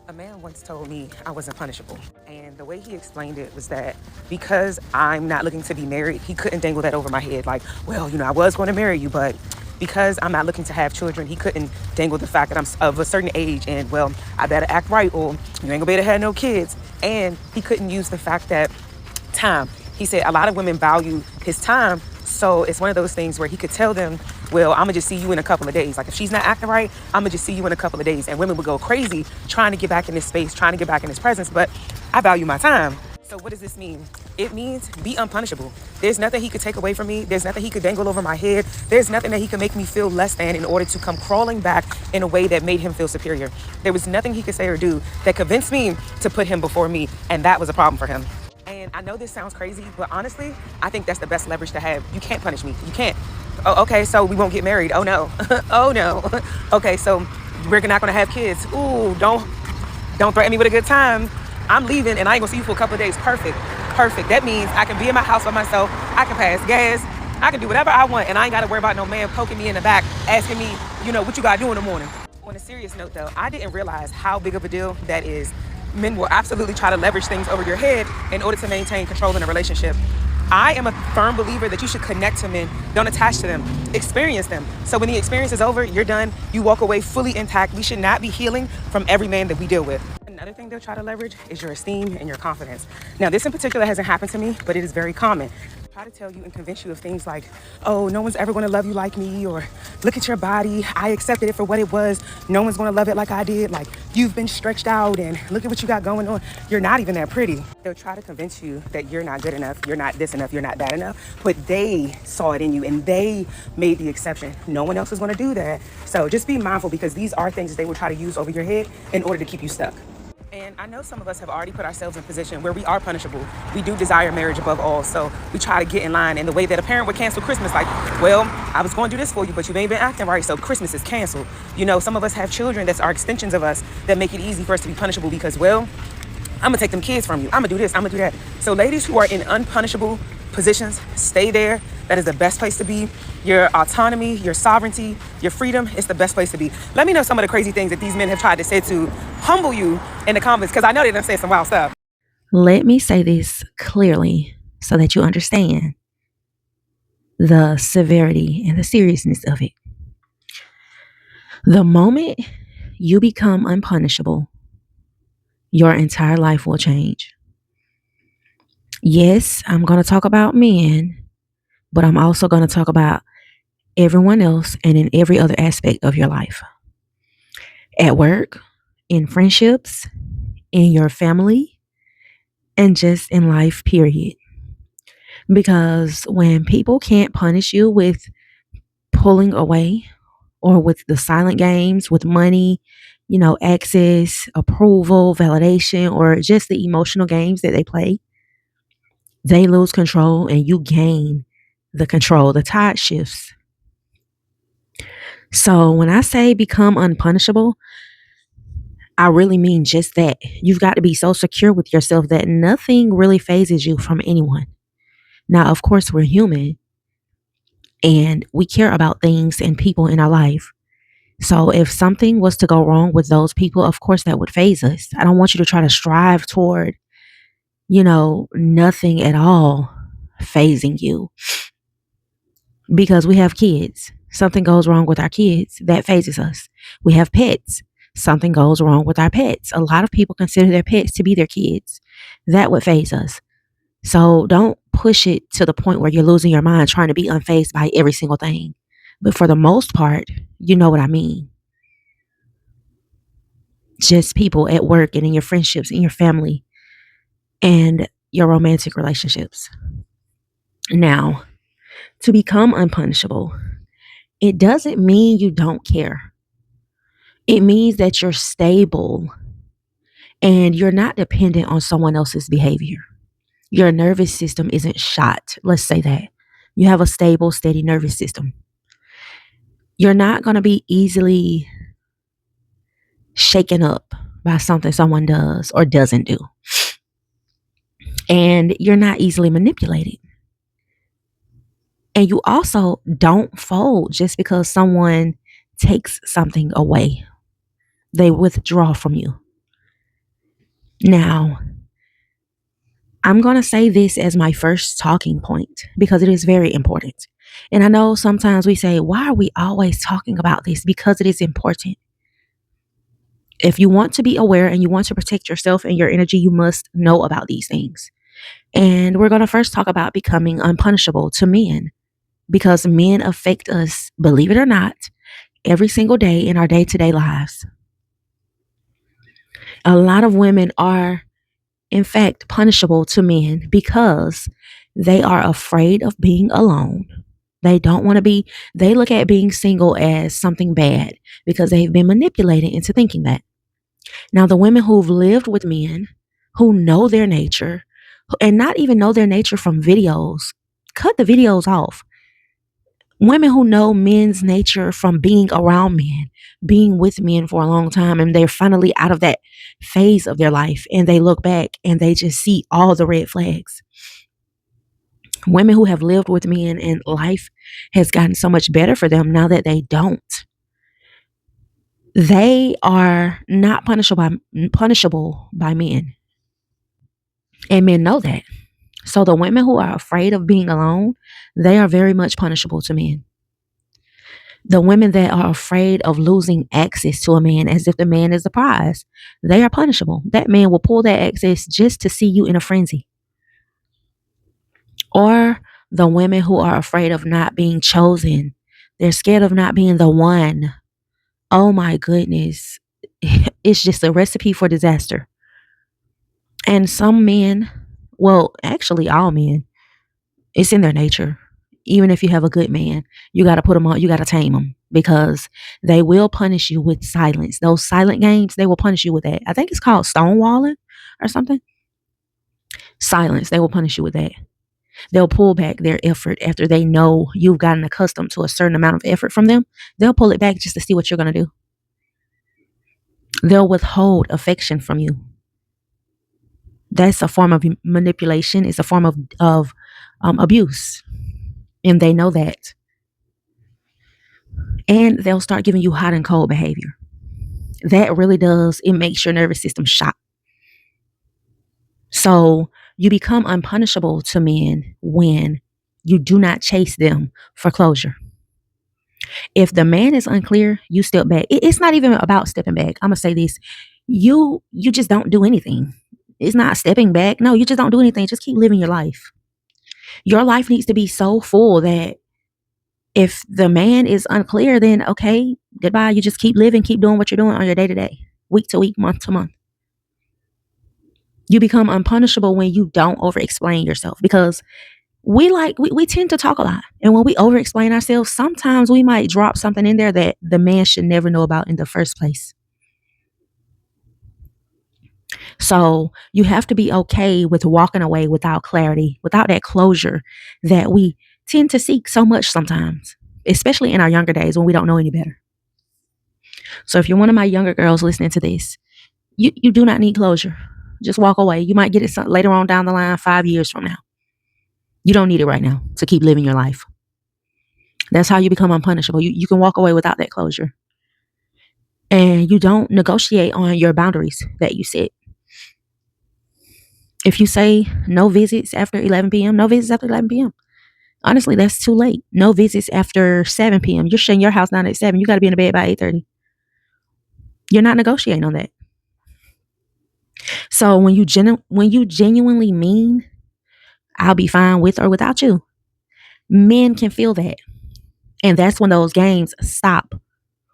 A man once told me I wasn't punishable. And the way he explained it was that because I'm not looking to be married, he couldn't dangle that over my head. Like, well, I was going to marry you, but because I'm not looking to have children, he couldn't dangle the fact that I'm of a certain age and, well, I better act right or you ain't gonna be able to have no kids. And he couldn't use the fact that time. He said a lot of women value his time. So it's one of those things where he could tell them, well, I'm gonna just see you in a couple of days. Like if she's not acting right, I'm gonna just see you in a couple of days. And women would go crazy trying to get back in this space, trying to get back in his presence. But I value my time. So what does this mean? It means be unpunishable. There's nothing he could take away from me. There's nothing he could dangle over my head. There's nothing that he could make me feel less than in order to come crawling back in a way that made him feel superior. There was nothing he could say or do that convinced me to put him before me. And that was a problem for him. And I know this sounds crazy, but honestly, I think that's the best leverage to have. You can't punish me. You can't. Oh, okay, so we won't get married. Oh no. Oh no. Okay, so we're not gonna have kids. Ooh, don't threaten me with a good time. I'm leaving and I ain't gonna see you for a couple of days. Perfect. Perfect. That means I can be in my house by myself. I can pass gas. I can do whatever I want, and I ain't gotta worry about no man poking me in the back, asking me, what you gotta do in the morning. On a serious note though, I didn't realize how big of a deal that is. Men will absolutely try to leverage things over your head in order to maintain control in a relationship. I am a firm believer that you should connect to men, don't attach to them, experience them. So when the experience is over, you're done, you walk away fully intact. We should not be healing from every man that we deal with. Another thing they'll try to leverage is your esteem and your confidence. Now, this in particular hasn't happened to me, but it is very common. Try to tell you and convince you of things like, oh, no one's ever going to love you like me, or look at your body, I accepted it for what it was, no one's going to love it like I did, like you've been stretched out and look at what you got going on, you're not even that pretty. They'll try to convince you that you're not good enough, you're not this enough, you're not that enough, but they saw it in you and they made the exception. No one else is going to do that. So just be mindful, because these are things that they will try to use over your head in order to keep you stuck. And I know some of us have already put ourselves in a position where we are punishable. We do desire marriage above all. So we try to get in line in the way that a parent would cancel Christmas. Like, well, I was going to do this for you, but you ain't been acting right. So Christmas is canceled. Some of us have children that are extensions of us that make it easy for us to be punishable because, well, I'm going to take them kids from you. I'm going to do this. I'm going to do that. So ladies who are in unpunishable positions, stay there. That is the best place to be. Your autonomy, your sovereignty, your freedom, it's the best place to be. Let me know some of the crazy things that these men have tried to say to humble you in the comments, because I know they done said some wild stuff. Let me say this clearly so that you understand the severity and the seriousness of it. The moment you become unpunishable, your entire life will change. Yes, I'm going to talk about men, but I'm also going to talk about everyone else and in every other aspect of your life. At work, in friendships, in your family, and just in life, period. Because when people can't punish you with pulling away or with the silent games, with money, access, approval, validation, or just the emotional games that they play, they lose control and you gain the control. The tide shifts. So when I say become unpunishable, I really mean just that. You've got to be so secure with yourself that nothing really phases you from anyone. Now, of course, we're human and we care about things and people in our life. So if something was to go wrong with those people, of course that would phase us. I don't want you to try to strive toward, nothing at all phasing you, because we have kids. Something goes wrong with our kids, that phases us. We have pets. Something goes wrong with our pets. A lot of people consider their pets to be their kids. That would phase us. So don't push it to the point where you're losing your mind trying to be unfazed by every single thing. But for the most part, you know what I mean. Just people at work and in your friendships, in your family, and your romantic relationships. Now, to become unpunishable, it doesn't mean you don't care. It means that you're stable and you're not dependent on someone else's behavior. Your nervous system isn't shot. Let's say that. You have a stable, steady nervous system. You're not going to be easily shaken up by something someone does or doesn't do. And you're not easily manipulated. And you also don't fold just because someone takes something away. They withdraw from you. Now, I'm going to say this as my first talking point because it is very important. And I know sometimes we say, why are we always talking about this? Because it is important. If you want to be aware and you want to protect yourself and your energy, you must know about these things. And we're going to first talk about becoming unpunishable to men because men affect us, believe it or not, every single day in our day to day lives. A lot of women are, in fact, punishable to men because they are afraid of being alone. They don't want to be, they look at being single as something bad because they've been manipulated into thinking that. Now, the women who've lived with men who know their nature and not even know their nature from videos, cut the videos off. Women who know men's nature from being around men, being with men for a long time, and they're finally out of that phase of their life and they look back and they just see all the red flags. Women who have lived with men and life has gotten so much better for them now that they don't. They are not punishable by men. And men know that. So the women who are afraid of being alone, they are very much punishable to men. The women that are afraid of losing access to a man as if the man is the prize, they are punishable. That man will pull that access just to see you in a frenzy. Or the women who are afraid of not being chosen, they're scared of not being the one. Oh my goodness. It's just a recipe for disaster. And some men, well, actually, all men, it's in their nature. Even if you have a good man, you got to put them on, you got to tame them because they will punish you with silence. Those silent games, they will punish you with that. I think it's called stonewalling or something. Silence, they will punish you with that. They'll pull back their effort after they know you've gotten accustomed to a certain amount of effort from them. They'll pull it back just to see what you're going to do. They'll withhold affection from you. That's a form of manipulation. It's a form of abuse. And they know that. And they'll start giving you hot and cold behavior. That really does, it makes your nervous system shock. So you become unpunishable to men when you do not chase them for closure. If the man is unclear, you step back. It's not even about stepping back. I'm gonna say this. You just don't do anything. It's not stepping back. No, you just don't do anything. Just keep living your life. Your life needs to be so full that if the man is unclear, then okay, goodbye. You just keep living, keep doing what you're doing on your day to day, week to week, month to month. You become unpunishable when you don't over explain yourself because we tend to talk a lot. And when we over explain ourselves, sometimes we might drop something in there that the man should never know about in the first place. So you have to be okay with walking away without clarity, without that closure that we tend to seek so much sometimes, especially in our younger days when we don't know any better. So if you're one of my younger girls listening to this, you do not need closure. Just walk away. You might get it later on down the line, 5 years from now. You don't need it right now to keep living your life. That's how you become unpunishable. You can walk away without that closure. And you don't negotiate on your boundaries that you set. If you say no visits after 11 p.m., no visits after 11 p.m. Honestly, that's too late. No visits after 7 p.m. You're shutting your house down at 7. You got to be in the bed by 8:30. You're not negotiating on that. So when you genuinely mean I'll be fine with or without you, men can feel that. And that's when those games stop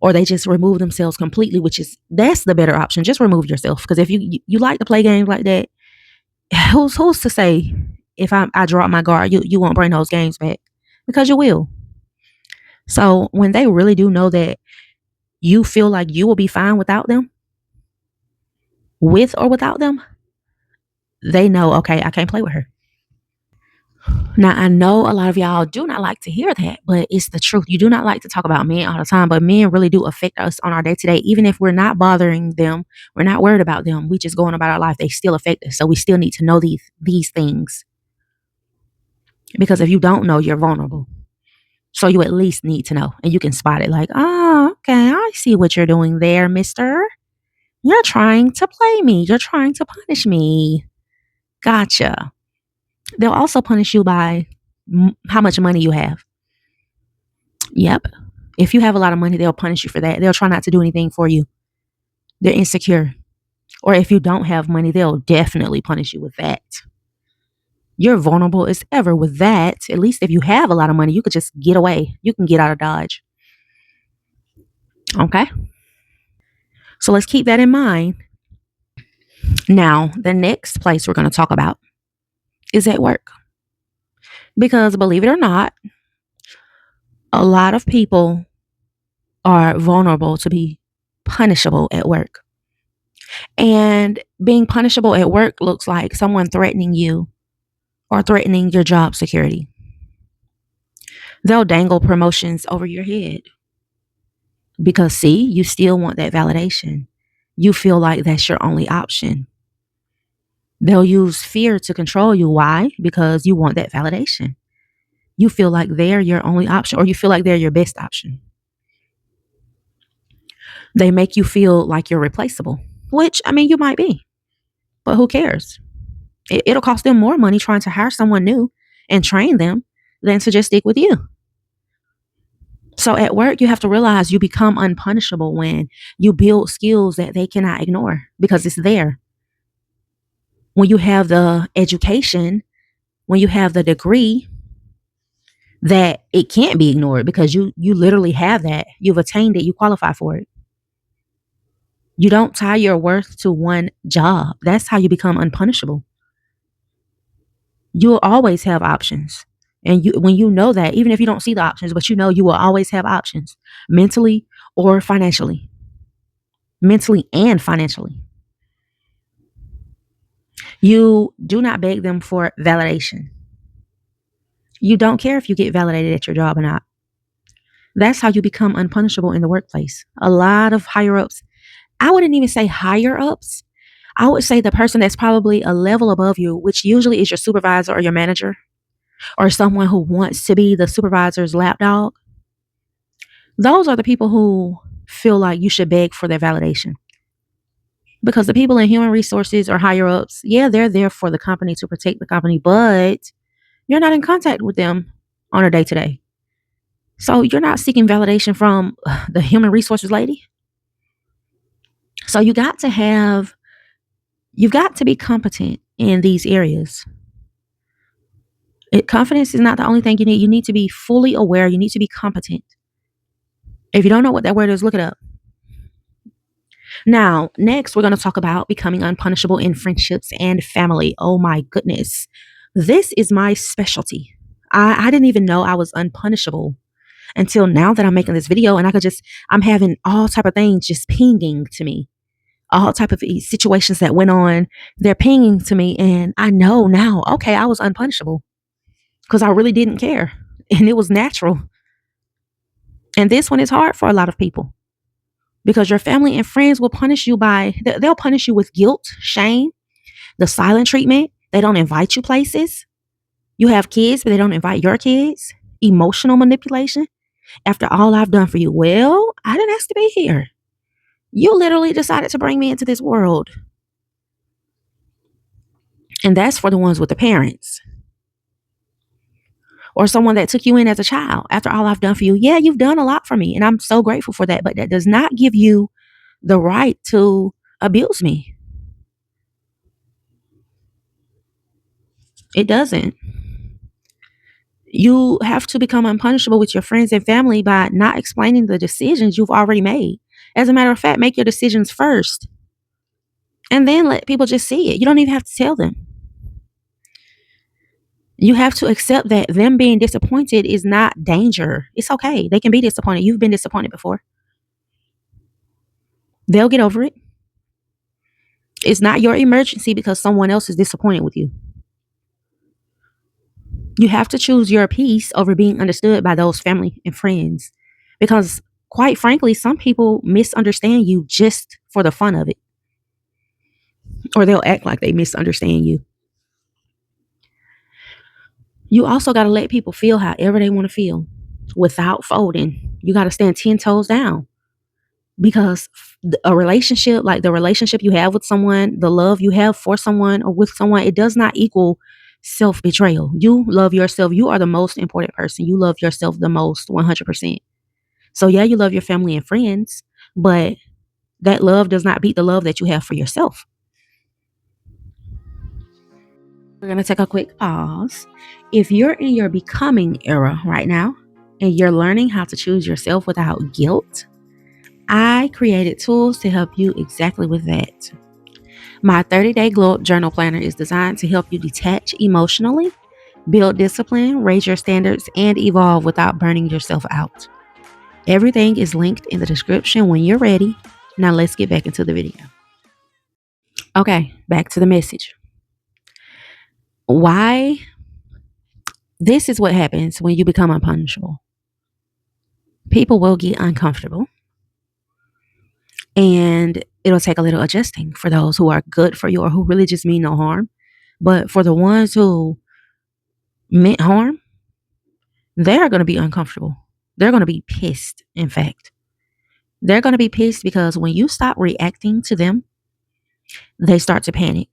or they just remove themselves completely, that's the better option. Just remove yourself. Because if you like to play games like that, who's to say if I drop my guard, you won't bring those games back? Because you will. So when they really do know that you feel like you will be fine without them, with or without them, they know, okay, I can't play with her. Now, I know a lot of y'all do not like to hear that, but it's the truth. You do not like to talk about men all the time, but men really do affect us on our day to day. Even if we're not bothering them, we're not worried about them, we just going about our life, they still affect us. So we still need to know these things. Because if you don't know, you're vulnerable. So you at least need to know, and you can spot it like, oh, okay, I see what you're doing there, mister. You're trying to play me. You're trying to punish me. Gotcha. They'll also punish you by how much money you have. Yep. If you have a lot of money, they'll punish you for that. They'll try not to do anything for you. They're insecure. Or if you don't have money, they'll definitely punish you with that. You're vulnerable as ever with that. At least if you have a lot of money, you could just get away. You can get out of Dodge. Okay. So let's keep that in mind. Now, the next place we're going to talk about is at work. Because believe it or not, a lot of people are vulnerable to be punishable at work. And being punishable at work looks like someone threatening you or threatening your job security. They'll dangle promotions over your head because, see, you still want that validation. You feel like that's your only option. They'll use fear to control you. Why? Because you want that validation. You feel like they're your only option, or you feel like they're your best option. They make you feel like you're replaceable, which, I mean, you might be, but who cares? It'll cost them more money trying to hire someone new and train them than to just stick with you. So at work, you have to realize you become unpunishable when you build skills that they cannot ignore because it's there. When you have the education, when you have the degree, that it can't be ignored because you literally have that. You've attained it. You qualify for it. You don't tie your worth to one job. That's how you become unpunishable. You'll always have options. And when you know that, even if you don't see the options, but you know you will always have options mentally or financially. Mentally and financially. You do not beg them for validation. You don't care if you get validated at your job or not. That's how you become unpunishable in the workplace. A lot of higher ups, I wouldn't even say higher ups. I would say the person that's probably a level above you, which usually is your supervisor or your manager, or someone who wants to be the supervisor's lapdog. Those are the people who feel like you should beg for their validation. Because the people in human resources or higher ups, yeah, they're there for the company to protect the company, but you're not in contact with them on a day to day. So you're not seeking validation from the human resources lady. So you've got to be competent in these areas. Confidence is not the only thing you need. You need to be fully aware. You need to be competent. If you don't know what that word is, look it up. Now, next, we're going to talk about becoming unpunishable in friendships and family. Oh my goodness. This is my specialty. I didn't even know I was unpunishable until now that I'm making this video, and I'm having all type of things just pinging to me. All type of situations that went on, they're pinging to me, and I know now, okay, I was unpunishable because I really didn't care, and it was natural. And this one is hard for a lot of people because your family and friends will punish you they'll punish you with guilt, shame, the silent treatment. They don't invite you places. You have kids, but they don't invite your kids. Emotional manipulation. After all I've done for you, well, I didn't ask to be here. You literally decided to bring me into this world. And that's for the ones with the parents. Or someone that took you in as a child. After all I've done for you, yeah, you've done a lot for me. And I'm so grateful for that. But that does not give you the right to abuse me. It doesn't. You have to become unpunishable with your friends and family by not explaining the decisions you've already made. As a matter of fact, make your decisions first. And then let people just see it. You don't even have to tell them. You have to accept that them being disappointed is not danger. It's okay. They can be disappointed. You've been disappointed before. They'll get over it. It's not your emergency because someone else is disappointed with you. You have to choose your peace over being understood by those family and friends. Because quite frankly, some people misunderstand you just for the fun of it. Or they'll act like they misunderstand you. You also got to let people feel however they want to feel without folding. You got to stand 10 toes down. because a relationship, like the relationship you have with someone, the love you have for someone or with someone, it does not equal self betrayal. You love yourself. You are the most important person. You love yourself the most, 100%. So, yeah, you love your family and friends, but that love does not beat the love that you have for yourself. We're going to take a quick pause. If you're in your becoming era right now and you're learning how to choose yourself without guilt, I created tools to help you exactly with that. My 30-day Glow Up Journal Planner is designed to help you detach emotionally, build discipline, raise your standards, and evolve without burning yourself out. Everything is linked in the description when you're ready. Now let's get back into the video. Okay, back to the message. Why? This is what happens when you become unpunishable. People will get uncomfortable, and it'll take a little adjusting for those who are good for you or who really just mean no harm. But for the ones who meant harm, they're going to be uncomfortable. They're going to be pissed, in fact. They're going to be pissed because when you stop reacting to them, they start to panic.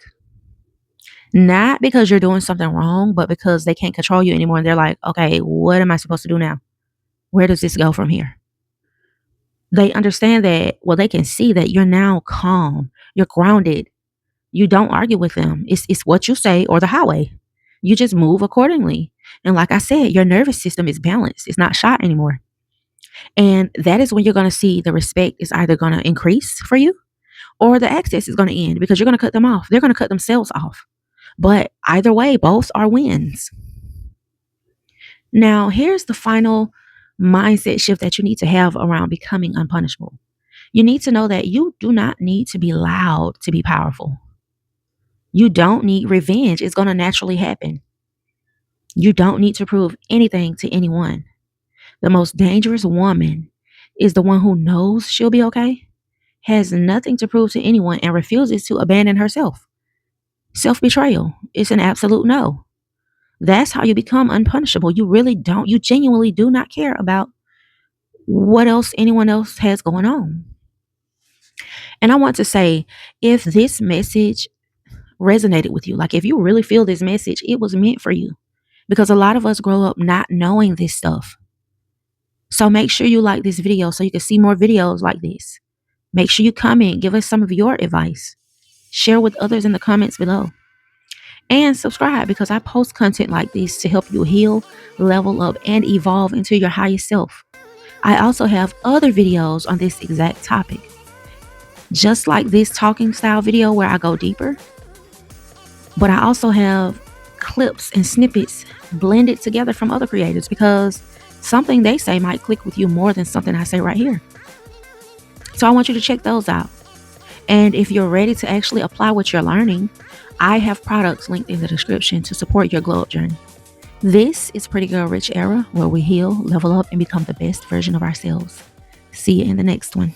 Not because you're doing something wrong, but because they can't control you anymore. And they're like, okay, what am I supposed to do now? Where does this go from here? They understand that, well, they can see that you're now calm, you're grounded. You don't argue with them. It's what you say or the highway. You just move accordingly. And like I said, your nervous system is balanced. It's not shot anymore. And that is when you're going to see the respect is either going to increase for you or the access is going to end because you're going to cut them off. They're going to cut themselves off. But either way, both are wins. Now, here's the final mindset shift that you need to have around becoming unpunishable. You need to know that you do not need to be loud to be powerful. You don't need revenge. It's going to naturally happen. You don't need to prove anything to anyone. The most dangerous woman is the one who knows she'll be okay, has nothing to prove to anyone, and refuses to abandon herself. Self betrayal is an absolute no. That's how you become unpunishable. You genuinely do not care about what else anyone else has going on. And I want to say, if this message resonated with you, like if you really feel this message, it was meant for you because a lot of us grow up not knowing this stuff. So make sure you like this video so you can see more videos like this. Make sure you comment, give us some of your advice. Share with others in the comments below. And subscribe because I post content like this to help you heal, level up, and evolve into your highest self. I also have other videos on this exact topic. Just like this talking style video where I go deeper. But I also have clips and snippets blended together from other creators because something they say might click with you more than something I say right here. So I want you to check those out. And if you're ready to actually apply what you're learning, I have products linked in the description to support your glow up journey. This is Pretty Girl Rich Era, where we heal, level up, and become the best version of ourselves. See you in the next one.